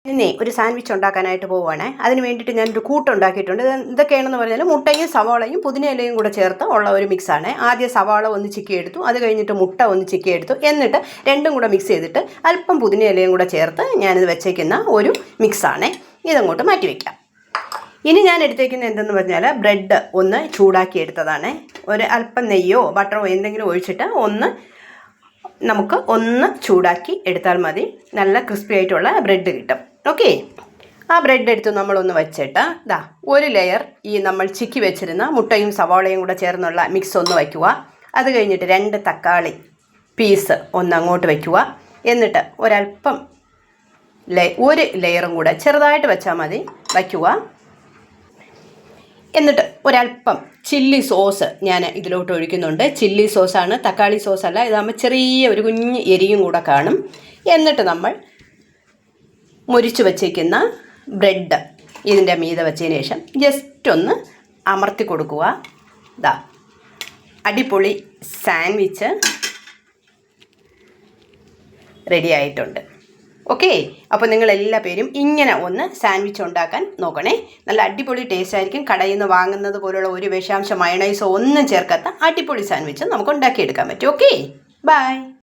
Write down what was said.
ഇനി ഒരു സാൻഡ്വിച്ച് ഉണ്ടാക്കാനായിട്ട് പോവുകയാണേ. അതിന് വേണ്ടിയിട്ട് ഞാനൊരു കൂട്ടുണ്ടാക്കിയിട്ടുണ്ട്. ഇതൊക്കെയാണെന്ന് പറഞ്ഞാൽ മുട്ടയും സവാളയും പുതിനയിലയും കൂടെ ചേർത്ത് ഉള്ള ഒരു മിക്സാണ്. ആദ്യം സവാള ഒന്ന് ചിക്കിയെടുത്തു, അത് കഴിഞ്ഞിട്ട് മുട്ട ഒന്ന് ചിക്കിയെടുത്തു, എന്നിട്ട് രണ്ടും കൂടെ മിക്സ് ചെയ്തിട്ട് അല്പം പുതിനയിലയും കൂടെ ചേർത്ത് ഞാനിത് വെച്ചേക്കുന്ന ഒരു മിക്സാണ്. ഇതങ്ങോട്ട് മാറ്റി വയ്ക്കാം. ഇനി ഞാൻ എടുത്തേക്കുന്നത് എന്തെന്ന് പറഞ്ഞാൽ ബ്രെഡ് ഒന്ന് ചൂടാക്കി എടുത്തതാണ്. ഒരു അല്പം നെയ്യോ ബട്ടറോ എന്തെങ്കിലും ഒഴിച്ചിട്ട് നമുക്ക് ഒന്ന് ചൂടാക്കി എടുത്താൽ മതി. നല്ല ക്രിസ്പി ആയിട്ടുള്ള ബ്രെഡ് കിട്ടും. ഓക്കെ, ആ ബ്രെഡ് എടുത്ത് നമ്മളൊന്ന് വെച്ചിട്ട് ഒരു ലെയർ ഈ നമ്മൾ ചിക്കി വെച്ചിരുന്ന മുട്ടയും സവാളയും കൂടെ ചേർന്നുള്ള മിക്സ് ഒന്ന് വയ്ക്കുക. അത് കഴിഞ്ഞിട്ട് 2 തക്കാളി പീസ് ഒന്ന് അങ്ങോട്ട് വയ്ക്കുക. എന്നിട്ട് ഒരല്പം ഒരു ലെയറും കൂടെ ചെറുതായിട്ട് വെച്ചാൽ മതി വയ്ക്കുക. എന്നിട്ട് ഒരല്പം ചില്ലി സോസ് ഞാൻ ഇതിലോട്ട് ഒഴിക്കുന്നുണ്ട്. ചില്ലി സോസാണ്, തക്കാളി സോസല്ല. ഇതാകുമ്പോൾ ചെറിയ ഒരു കുഞ്ഞ് എരിയും കൂടെ കാണും. എന്നിട്ട് നമ്മൾ മുരിച്ച് വച്ചേക്കുന്ന ബ്രെഡ് ഇതിൻ്റെ മീതെ വെച്ചതിന് ശേഷം ജസ്റ്റ് ഒന്ന് അമർത്തി കൊടുക്കുക. അടിപൊളി സാൻഡ്വിച്ച് റെഡി ആയിട്ടുണ്ട്. ഓക്കെ, അപ്പോൾ നിങ്ങൾ എല്ലാ പേരും ഇങ്ങനെ ഒന്ന് സാൻഡ്വിച്ച് ഉണ്ടാക്കാൻ നോക്കണേ. നല്ല അടിപൊളി ടേസ്റ്റ് ആയിരിക്കും. കടയിൽ നിന്ന് വാങ്ങുന്നത് പോലുള്ള ഒരു വിഷാംശ മയണൈസോ ഒന്നും ചേർക്കാത്ത അടിപൊളി സാൻഡ്വിച്ച് നമുക്ക് ഉണ്ടാക്കിയെടുക്കാൻ പറ്റും. Okay, by.